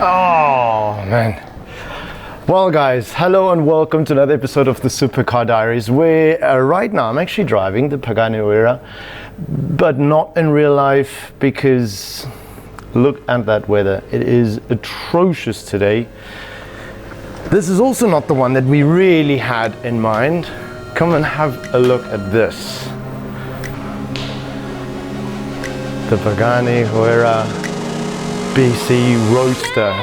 Oh man. Well guys, hello and welcome to another episode of the Supercar Diaries, where right now I'm actually driving the Pagani Huayra, but not in real life because look at that weather. It is atrocious today. This is also not the one that we really had in mind. Come and have a look at this. The Pagani Huayra BC Roadster.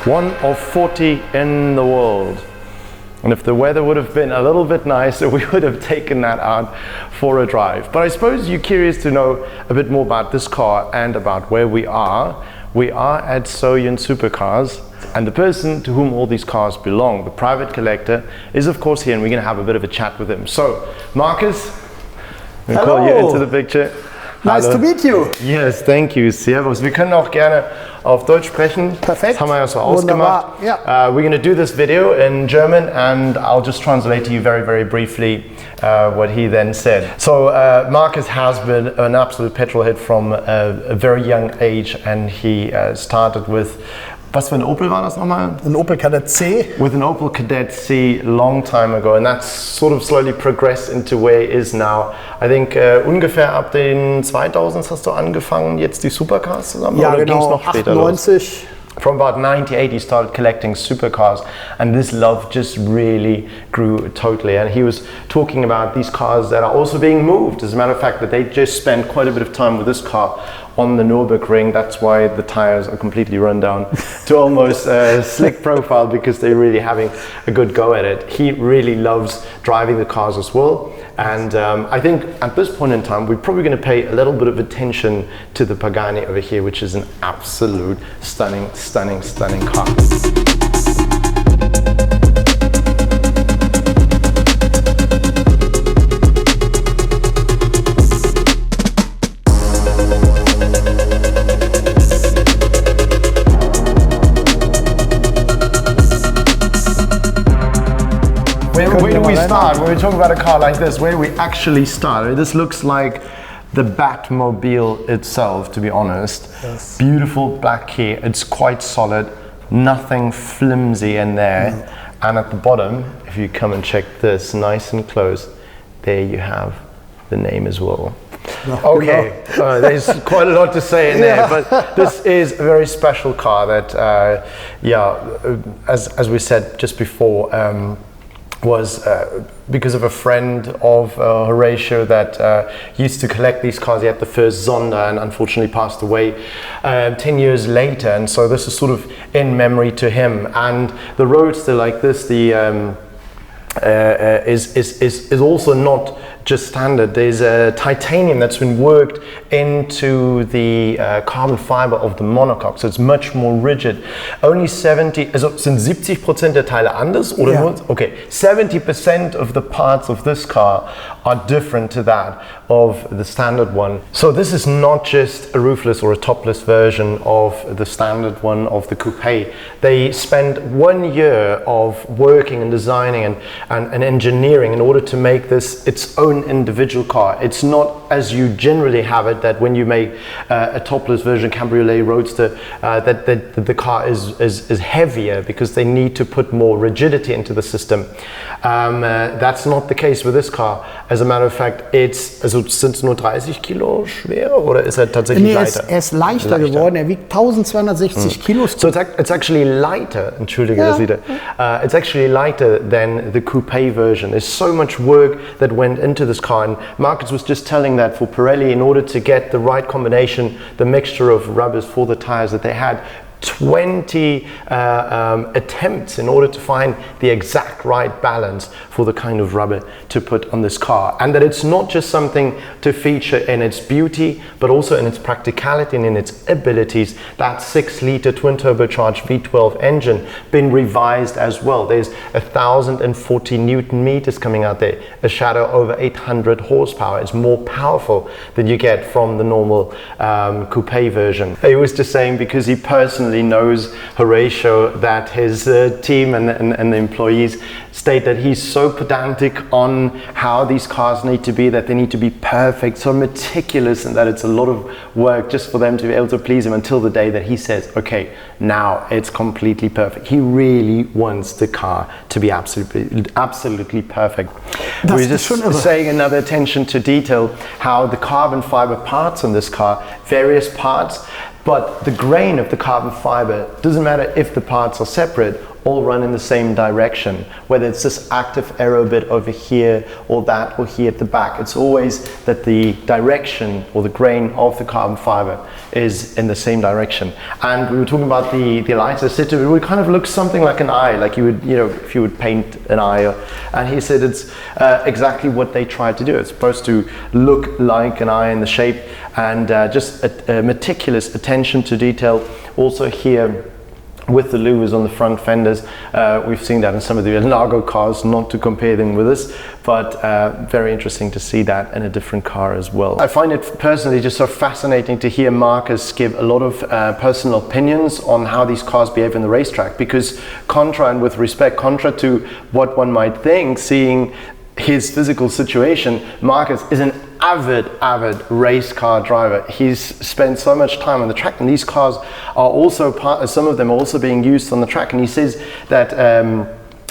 One of 40 in the world. And if the weather would have been a little bit nicer, we would have taken that out for a drive. But I suppose you're curious to know a bit more about this car and about where we are. We are at Soujon Supercars, and the person to whom all these cars belong, the private collector, is of course here, and we're going to have a bit of a chat with him. So, Marcus, we'll call you into the picture. Nice to meet you. Yes, thank you. Servus. Wir können auch gerne auf Deutsch sprechen. Perfekt. Das haben wir ja so ausgemacht. Yeah. We're going to do this video in German, and I'll just translate to you very, very briefly what he then said. So Marcus has been an absolute petrolhead from a very young age, and he started with, was für ein Opel war das nochmal? An Opel Kadett C. With an Opel Kadett C long time ago, and that's sort of slowly progressed into where it is now. I think ungefähr ab den 2000s hast du angefangen, jetzt die Supercars zusammen? Ja, oder genau, ging's noch später 98. Los? From about 98 he started collecting supercars, and this love just really grew totally. And he was talking about these cars that are also being moved. As a matter of fact, that they just spent quite a bit of time with this car on the Nürburgring. That's why the tires are completely run down to almost a slick profile, because they're really having a good go at it. He really loves driving the cars as well. And I think at this point in time, we're probably going to pay a little bit of attention to the Pagani over here, which is an absolute stunning car. Where do we start? When we talk about a car like this, where do we actually start? This looks like the Batmobile itself, to be honest. Yes. Beautiful black key. It's quite solid, nothing flimsy in there. No. And at the bottom, if you come and check this nice and close, there you have the name as well. No, okay, there's quite a lot to say in there, but this is a very special car that, as we said just before, was because of a friend of Horatio that used to collect these cars. He had the first Zonda and unfortunately passed away 10 years later, and so this is sort of in memory to him. And the Roadster like this, the is also not just standard. There's a titanium that's been worked into the carbon fiber of the monocoque, so it's much more rigid. Only 70, also sind 70% der Teile anders oder Yeah. nur? Okay, 70% of the parts of this car are different to that of the standard one. So this is not just a roofless or a topless version of the standard one of the coupe. They spent 1 year of working and designing and engineering in order to make this its own own individual car. It's not as you generally have it, that when you make a topless version cabriolet roadster, that the car is heavier because they need to put more rigidity into the system. That's not the case with this car. As a matter of fact, sind es nur 30 Kilo schwer oder ist er tatsächlich leichter? Er ist leichter geworden. Er wiegt 1260 Kilo. So it's actually lighter. Entschuldige das wieder. It's actually lighter than the coupe version. There's so much work that went into this car, and Marcus was just telling that for Pirelli, in order to get the right combination, the mixture of rubbers for the tires, that they had 20 attempts in order to find the exact right balance for the kind of rubber to put on this car, and that it's not just something to feature in its beauty but also in its practicality and in its abilities. That 6-liter twin turbocharged V12 engine been revised as well. There's 1,040 Newton meters coming out there, a shadow over 800 horsepower. It's more powerful than you get from the normal coupe version. He was just saying, because he personally knows Horatio, that his team and the employees state that he's so pedantic on how these cars need to be, that they need to be perfect, so meticulous, and that it's a lot of work just for them to be able to please him, until the day that he says, okay, now it's completely perfect. He really wants the car to be absolutely perfect. We're just saying another attention to detail, how the carbon fiber parts on this car, various parts, but the grain of the carbon fiber, doesn't matter if the parts are separate, all run in the same direction. Whether it's this active aero bit over here or that or here at the back, it's always that the direction or the grain of the carbon fiber is in the same direction. And we were talking about the lights. I said to him, it would kind of look something like an eye, like you would, if you would paint an eye. And he said it's exactly what they tried to do. It's supposed to look like an eye in the shape, and just a meticulous attention to detail. Also here, with the louvers on the front fenders, we've seen that in some of the Largo cars, not to compare them with this, but very interesting to see that in a different car as well. I find it personally just so fascinating to hear Marcus give a lot of personal opinions on how these cars behave in the racetrack, because contra to what one might think, seeing his physical situation, Marcus is an avid race car driver. He's spent so much time on the track, and these cars are also some of them are also being used on the track. And he says that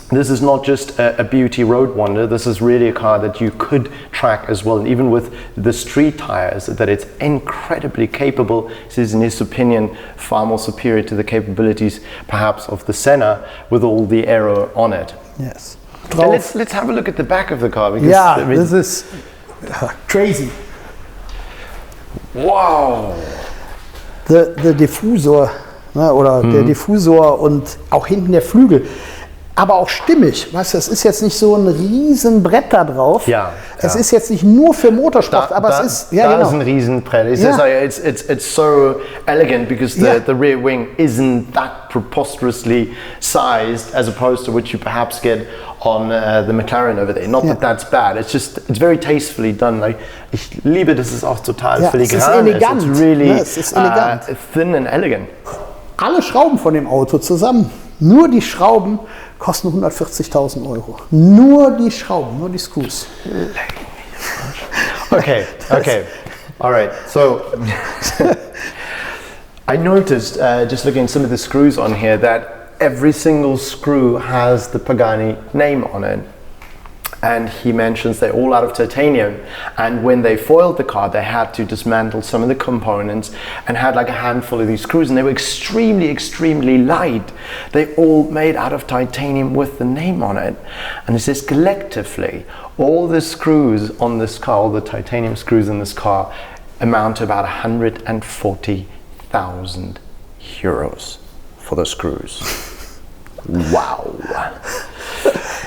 this is not just a beauty road wonder. This is really a car that you could track as well, and even with the street tires, that it's incredibly capable. He says, in his opinion, far more superior to the capabilities perhaps of the Senna, with all the aero on it. Yes. Let's have a look at the back of the car, because this is crazy. Wow. Der Diffusor, der Diffusor und auch hinten der Flügel, aber auch stimmig. Weißt du, es ist jetzt nicht so ein Riesenbrett da drauf. Es ist jetzt nicht nur für Motorsport, aber es ist ist ein Riesenbrett. It's so elegant, because the rear wing isn't that preposterously sized, as opposed to what you perhaps get on the McLaren over there. Not that that's bad. It's very tastefully done. Like, ich liebe, das ist auch total filigran. Es ist elegant. It's really es ist elegant. Thin and elegant. Alle Schrauben von dem Auto zusammen, nur die Schrauben, kosten 140.000 Euro. Nur die Schrauben, nur die Screws. Okay. All right. So I noticed, just looking at some of the screws on here, that every single screw has the Pagani name on it. And he mentions they're all out of titanium, and when they foiled the car, they had to dismantle some of the components and had like a handful of these screws, and they were extremely light. They all made out of titanium with the name on it. And it says collectively, all the screws on this car, all the titanium screws in this car, amount to about 140,000 euros for the screws. Wow.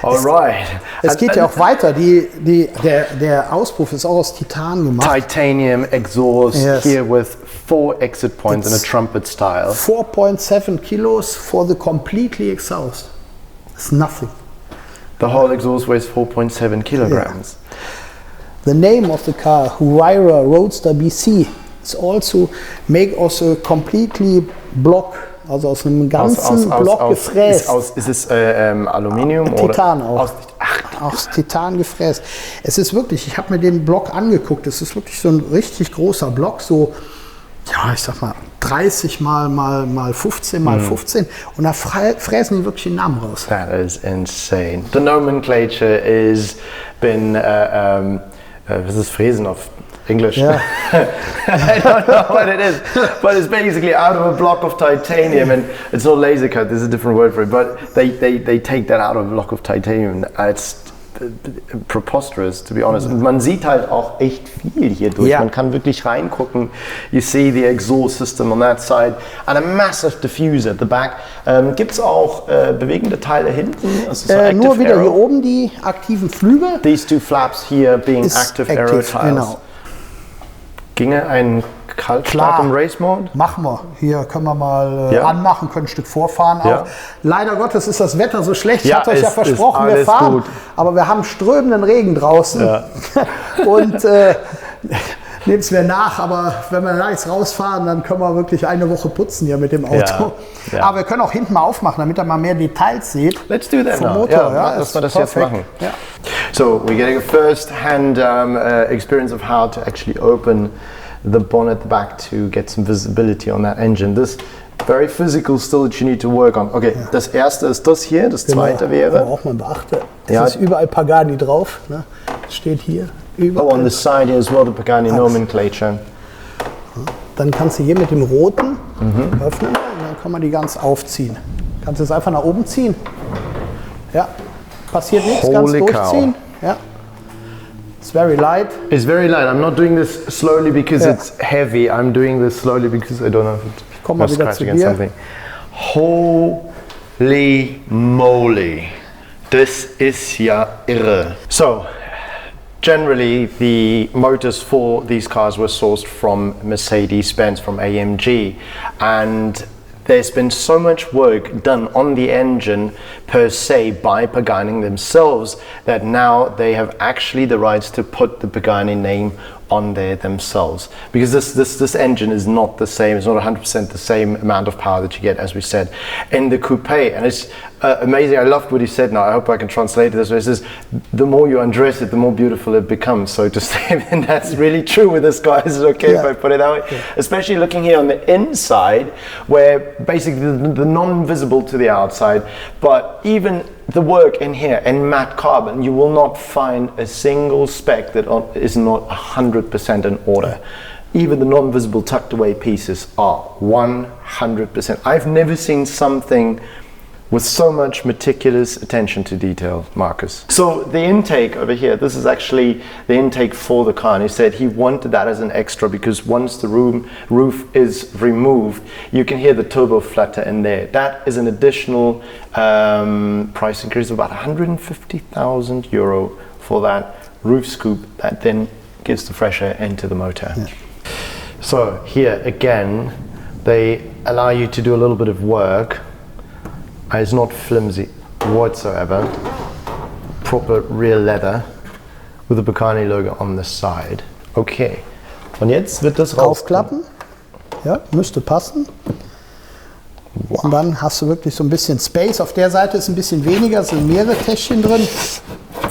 Alright. Es geht ja auch weiter. Der Auspuff ist auch aus Titan gemacht. Titanium exhaust, here with 4 exit points in a trumpet style. 4.7 kilos for the completely exhaust. It's nothing. The whole exhaust weighs 4.7 kilograms. Yeah. The name of the car, Huayra Roadster BC, is also made also completely block. Also aus einem ganzen Block gefräst. Ist es Aluminium? Titan auch. aus Titan gefräst. Es ist wirklich, ich habe mir den Block angeguckt, es ist wirklich so ein richtig großer Block, so, ja, ich sag mal, 30 mal 15 mal 15 und da fräsen die wirklich den Namen raus. That is insane. The nomenclature is been, was ist Fräsen auf English? Yeah. I don't know what it is, but it's basically out of a block of titanium, and it's not laser cut, there's a different word for it, but they take that out of a block of titanium. It's preposterous, to be honest. Und man sieht halt auch echt viel hier durch. Ja. Man kann wirklich reingucken. You see the exhaust system on that side and a massive diffuser at the back. Gibt es auch bewegende Teile hinten? Nur wieder hier oben die aktiven Flügel. These two flaps here being active aero tiles. Genau. Ginge ein Kaltstart im Race Mode? Machen wir. Hier können wir mal anmachen, können ein Stück vorfahren auch. Leider Gottes ist das Wetter so schlecht. Ich hatte euch ja versprochen, wir fahren. Gut. Aber wir haben strömenden Regen draußen. Ja. Und nehmen es mir nach, aber wenn wir da jetzt rausfahren, dann können wir wirklich eine Woche putzen hier mit dem Auto. Ja. Ja. Aber wir können auch hinten mal aufmachen, damit ihr mal mehr Details seht. Let's do that vom now. Motor. Lass mal das jetzt machen. Ja. So, we're getting a first-hand experience of how to actually open the bonnet at the back to get some visibility on that engine. This very physical still that you need to work on. Okay, das erste ist das hier, das zweite wäre. Aber auch mal beachte, es ist überall Pagani drauf. Ne? Steht hier überall. Oh, on the side here as well, the Pagani nomenclature. Dann kannst du hier mit dem roten öffnen und dann kann man die ganz aufziehen. Kannst du es einfach nach oben ziehen. Ja, passiert nichts, ganz durchziehen. Ja. It's very light. It's very light. I'm not doing this slowly because it's heavy. I'm doing this slowly because I don't know if it's scratching against something. Holy moly. Das ist ja irre. So, generally the motors for these cars were sourced from Mercedes-Benz, from AMG, and there's been so much work done on the engine per se by Pagani themselves that now they have actually the rights to put the Pagani name on there themselves, because this engine is not the same. It's not 100% the same amount of power that you get, as we said, in the coupe. And it's amazing. I loved what he said. Now I hope I can translate this. He says, the more you undress it, the more beautiful it becomes. So to say, and that's really true with this car. Is it okay if I put it that way? Yeah. Especially looking here on the inside, where basically the non-visible to the outside, but even the work in here in matte carbon, you will not find a single speck that is not 100% in order. Even the non-visible tucked away pieces are 100%. I've never seen something with so much meticulous attention to detail, Marcus. So the intake over here, this is actually the intake for the car, and he said he wanted that as an extra because once the roof is removed, you can hear the turbo flutter in there. That is an additional price increase of about €150,000 for that roof scoop that then gives the fresh air into the motor. Yeah. So here again, they allow you to do a little bit of work. It's not flimsy whatsoever. Proper real leather with the Pagani logo on the side. Okay. Und jetzt wird das aufklappen. Ja, müsste passen. Wow. Und dann hast du wirklich so ein bisschen Space. Auf der Seite ist ein bisschen weniger, sind mehrere Täschchen drin.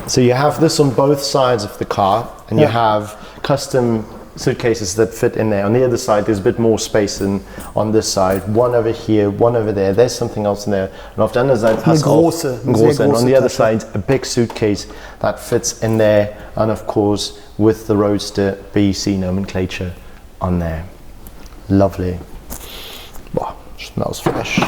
So you have this on both sides of the car, and you have custom suitcases that fit in there. On the other side, there's a bit more space than on this side. One over here, one over there. There's something else in there. And auf der anderen Seite hast du eine große. And on the other side, a big suitcase that fits in there. And of course, with the Roadster BC nomenclature on there. Lovely. Wow, smells fresh.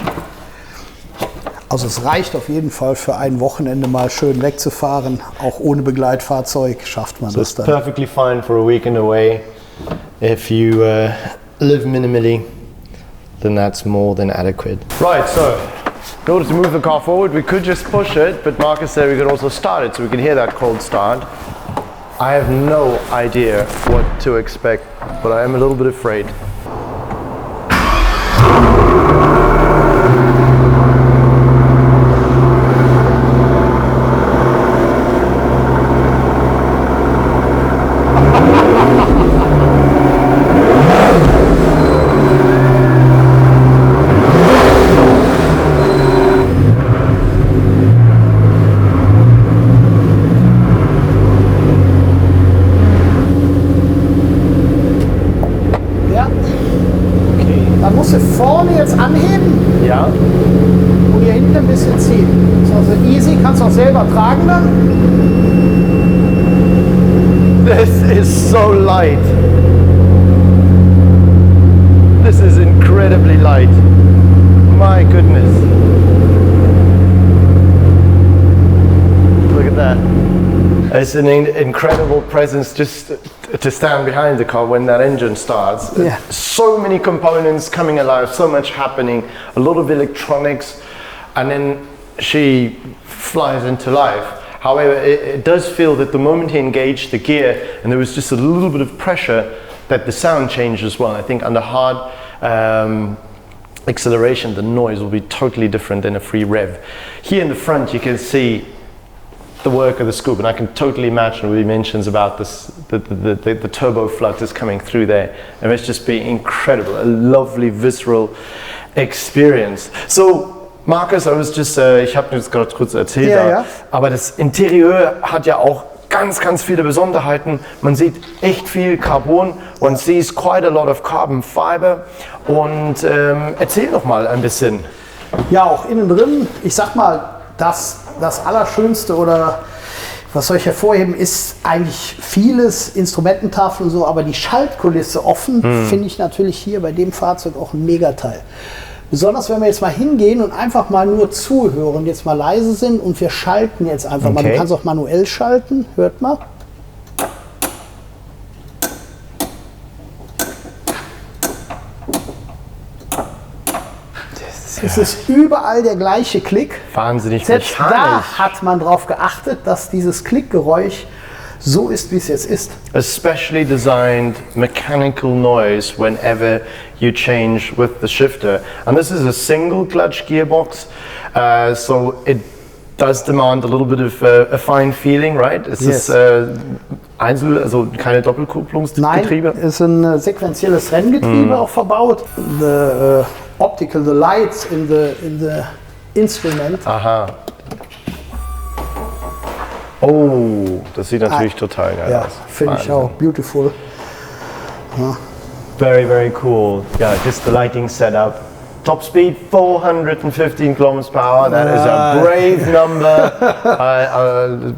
Also es reicht auf jeden Fall für ein Wochenende mal schön wegzufahren. Auch ohne Begleitfahrzeug schafft man das dann. It's perfectly fine for a weekend away. If you live minimally, then that's more than adequate. Right, so in order to move the car forward, we could just push it, but Marcus said we could also start it, so we can hear that cold start. I have no idea what to expect, but I am a little bit afraid. jetzt anheben. Ja. Und hier hinten ein bisschen ziehen. Das ist also easy, kannst du auch selber tragen dann. This is so light. This is incredibly light. My goodness. Look at that. It's an incredible presence just to stand behind the car when that engine starts. Yeah. So many components coming alive, so much happening, a lot of electronics, and then she flies into life. However, it does feel that the moment he engaged the gear and there was just a little bit of pressure, that the sound changed as well. I think under hard acceleration, the noise will be totally different than a free rev. Here in the front, you can see the work of the scoop, and I can totally imagine what he mentions about this, the turbo flood is coming through there, and it's just being incredible, a lovely visceral experience. So Markus, ich habe das gerade kurz erzählt, ja. Aber das Interieur hat ja auch ganz viele Besonderheiten. Man sieht echt viel Carbon, one sees quite a lot of carbon fiber. Und erzähl doch mal ein bisschen. Ja, auch innen drin, ich sag mal, das Allerschönste oder was soll ich hervorheben, ist eigentlich vieles, Instrumententafeln und so, aber die Schaltkulisse offen finde ich natürlich hier bei dem Fahrzeug auch ein Megateil. Besonders wenn wir jetzt mal hingehen und einfach mal nur zuhören, jetzt mal leise sind und wir schalten jetzt einfach mal. Du kannst auch manuell schalten, hört mal. Es ist überall der gleiche Klick. Wahnsinnig Selbst mechanisch. da hat man darauf geachtet, dass dieses Klickgeräusch so ist, wie es jetzt ist. A specially designed mechanical noise whenever you change with the shifter. And this is a single clutch gearbox, so it does demand a little bit of a fine feeling, right? Es ist also keine Doppelkupplungsgetriebe? Nein, ist ein sequenzielles Renngetriebe auch verbaut. The lights in the instrument. Aha. Oh, das sieht natürlich total geil aus. Finde ich auch. Beautiful. Ja. Very cool. Yeah, just the lighting setup. Top speed 415 kilometers per hour. That is a brave number.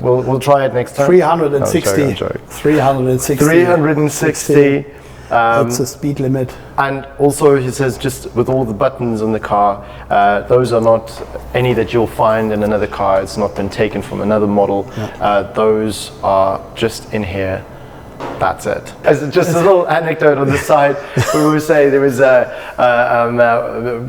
We'll try it next time. 360. I'm joking. 360. 360. That's the speed limit. And also he says just with all the buttons on the car, those are not any that you'll find in another car. It's not been taken from another model. Those are just in here. That's it. As just a little anecdote on the side, we were saying there was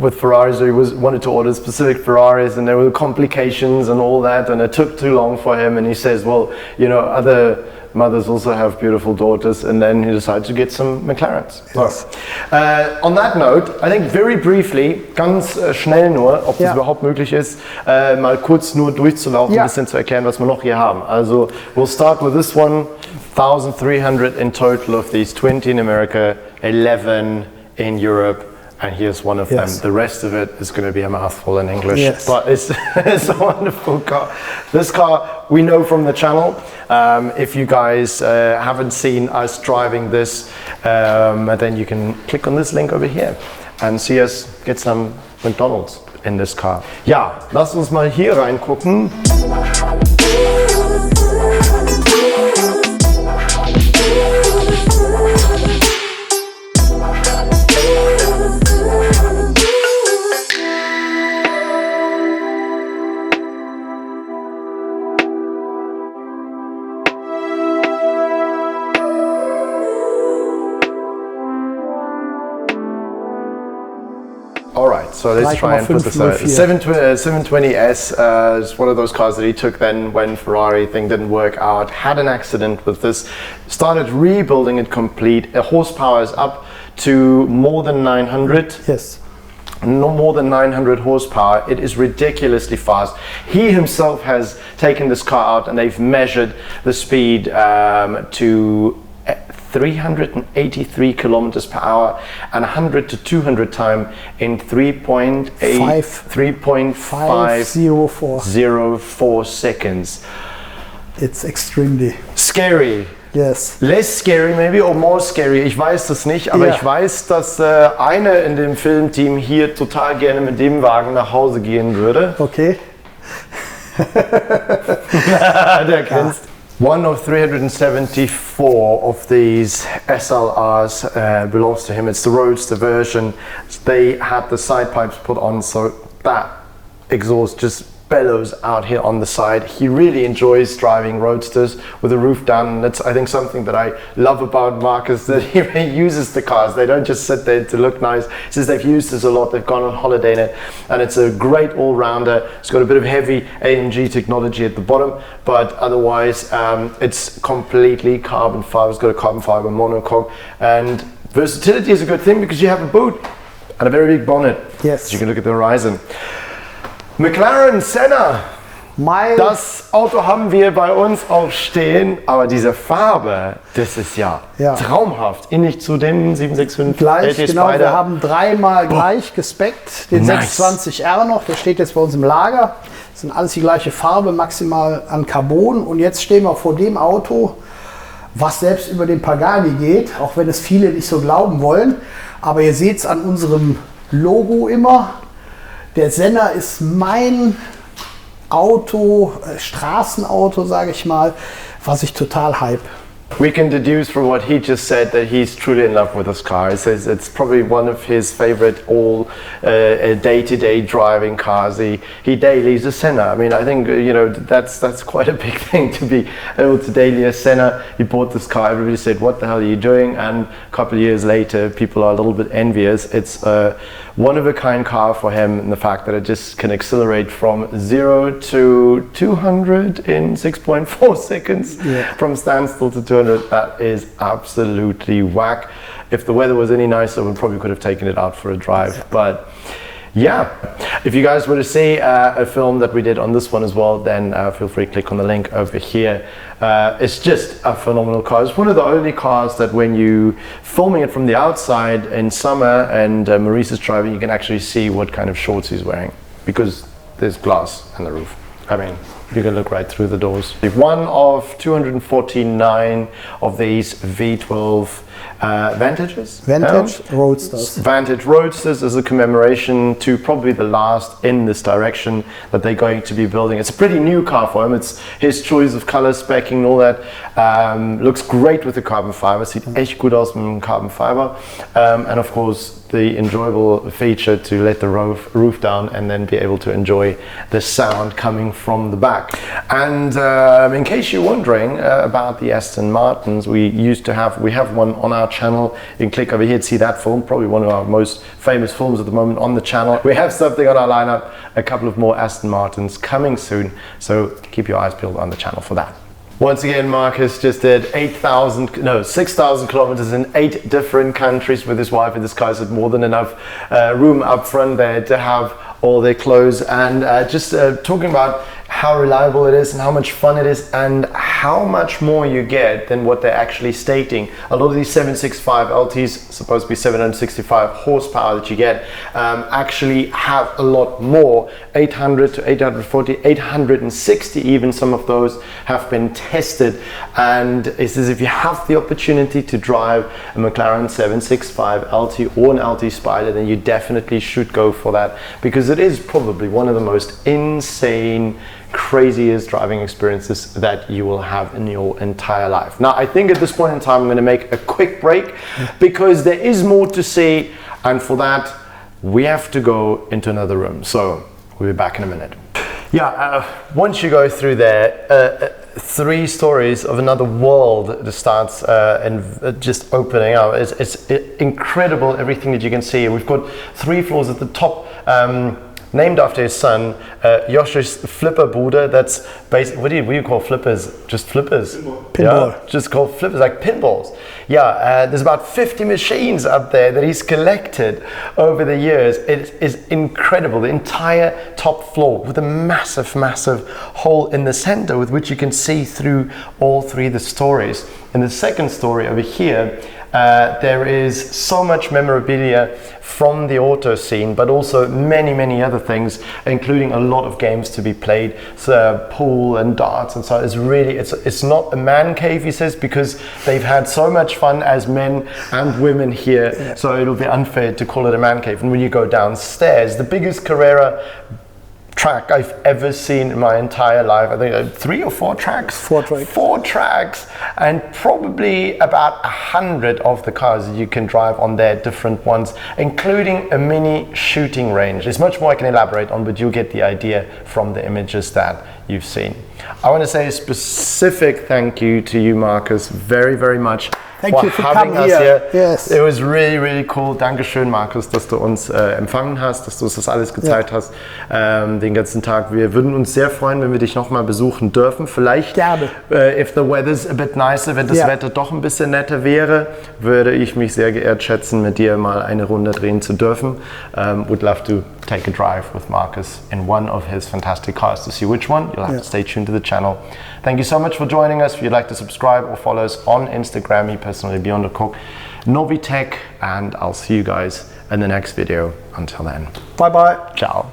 with Ferraris, he wanted to order specific Ferraris, and there were complications and all that, and it took too long for him. And he says, well, you know, other mothers also have beautiful daughters, and then he decided to get some McLarens. Yes. So, on that note, I think very briefly, ganz schnell nur, ob das überhaupt möglich ist, mal kurz nur durchzulaufen, ein bisschen zu erklären, was wir noch hier haben. Also, we'll start with this one, 1,300 in total of these, 20 in America, 11 in Europe. And here's one of them. The rest of it is going to be a mouthful in English, but it's a wonderful car. This car we know from the channel. If you guys haven't seen us driving this, then you can click on this link over here and see us get some McDonald's in this car. Ja, lass uns mal hier reingucken. Alright, so let's try and put this out. 720S is one of those cars that he took then when Ferrari thing didn't work out, had an accident with this, started rebuilding it complete. Horsepower is up to more than 900. Yes. No more than 900 horsepower. It is ridiculously fast. He himself has taken this car out and they've measured the speed to 383 kilometers per hour and 100 to 200 time in 3.504 seconds. It's extremely scary. Yes. Less scary maybe or more scary, ich weiß das nicht, aber ich weiß, dass einer in dem Filmteam hier total gerne mit dem Wagen nach Hause gehen würde. Okay. Der grinst. One of 374 of these SLRs belongs to him. It's the Roadster version. They had the side pipes put on, so that exhaust just bellows out here on the side. He really enjoys driving Roadsters with the roof down, and that's, I think, something that I love about Marcus, that he really uses the cars. They don't just sit there to look nice. He says they've used this a lot, they've gone on holiday in it, and it's a great all-rounder. It's got a bit of heavy AMG technology at the bottom, but otherwise it's completely carbon fiber. It's got a carbon fiber monocoque, and versatility is a good thing because you have a boot and a very big bonnet. Yes. So you can look at the horizon. McLaren Senna, das Auto haben wir bei uns auch stehen, aber diese Farbe, das ist ja traumhaft. Ähnlich zu dem 765 gleich, LT genau, Spider. wir haben dreimal gleich gespeckt, den 620R noch, der steht jetzt bei uns im Lager. Das sind alles die gleiche Farbe, maximal an Carbon, und jetzt stehen wir vor dem Auto, was selbst über den Pagani geht, auch wenn es viele nicht so glauben wollen, aber ihr seht es an unserem Logo immer. Der Senna ist mein Auto, Straßenauto, sage ich mal, was ich total hype. We can deduce from what he just said that he's truly in love with this car. He says it's probably one of his favorite all day-to-day driving cars. He dailies a Senna. I mean, I think that's quite a big thing to be able to daily a Senna. He bought this car. Everybody said, "What the hell are you doing?" And a couple of years later, people are a little bit envious. It's a one-of-a-kind car for him, and the fact that it just can accelerate from 0 to 200 in 6.4 seconds, from standstill to 200. That is absolutely whack. If the weather was any nicer, we probably could have taken it out for a drive. But yeah, if you guys want to see a film that we did on this one as well, then feel free to click on the link over here. It's just a phenomenal car. It's one of the only cars that when you filming it from the outside in summer and Maurice is driving, you can actually see what kind of shorts he's wearing, because there's glass on the roof. I mean, you can look right through the doors. One of 249 of these V12 Vantages? Roadsters. Vantage Roadsters as a commemoration to probably the last in this direction that they're going to be building. It's a pretty new car for him. It's his choice of color specking and all that. Looks great with the carbon fiber. Sieht echt gut aus mit dem carbon fiber. And of course, the enjoyable feature to let the roof down and then be able to enjoy the sound coming from the back. And in case you're wondering about the Aston Martins, we have one on our channel. You can click over here to see that film, probably one of our most famous films at the moment on the channel. We have something on our lineup, a couple of more Aston Martins coming soon, so keep your eyes peeled on the channel for that. Once again, Marcus just did 6,000 kilometers in 8 different countries with his wife, and this guy's had more than enough room up front there to have all their clothes, and just talking about how reliable it is and how much fun it is and how much more you get than what they're actually stating. A lot of these 765 LTs, supposed to be 765 horsepower that you get, actually have a lot more, 800 to 840, 860 even. Some of those have been tested, and it says if you have the opportunity to drive a McLaren 765 LT or an LT Spider, then you definitely should go for that, because it is probably one of the most insane, craziest driving experiences that you will have in your entire life. Now, I think at this point in time, I'm going to make a quick break because there is more to see, and for that, we have to go into another room. So we'll be back in a minute. Yeah, once you go through there, 3 stories of another world that starts and just opening up. It's incredible, everything that you can see. We've got 3 floors at the top, named after his son, Joshi's flipper Bude. That's basically, what do you call flippers? Just flippers? Pinball. Yeah, just called flippers, like pinballs. Yeah, there's about 50 machines up there that he's collected over the years. It is incredible. The entire top floor with a massive, massive hole in the center with which you can see through all 3 of the stories. In the second story over here, There is so much memorabilia from the auto scene, but also many other things, including a lot of games to be played, so pool and darts and so. It's not a man cave, he says, because they've had so much fun as men and women here, so it'll be unfair to call it a man cave. And when you go downstairs, the biggest Carrera track I've ever seen in my entire life. I think 3 or 4 tracks. 4 tracks. 4 tracks, and probably about 100 of the cars you can drive on there, different ones, including a mini shooting range. There's much more I can elaborate on, but you'll get the idea from the images that you've seen. I want to say a specific thank you to you, Markus, very much. Thank you for having us here. Yes. It was really cool. Dankeschön, Markus, dass du uns empfangen hast, dass du uns das alles gezeigt hast, den ganzen Tag. Wir würden uns sehr freuen, wenn wir dich nochmal besuchen dürfen. Vielleicht, if the weather's a bit nicer, wenn das Wetter doch ein bisschen netter wäre, würde ich mich sehr geehrt schätzen, mit dir mal eine Runde drehen zu dürfen. Would love to take a drive with Markus in one of his fantastic cars. To see which one, you'll have to stay tuned to the channel. Thank you so much for joining us. If you'd like to subscribe or follow us on Instagram, me personally, Beyond the Cook, Novitec, and I'll see you guys in the next video. Until then. Bye bye. Ciao.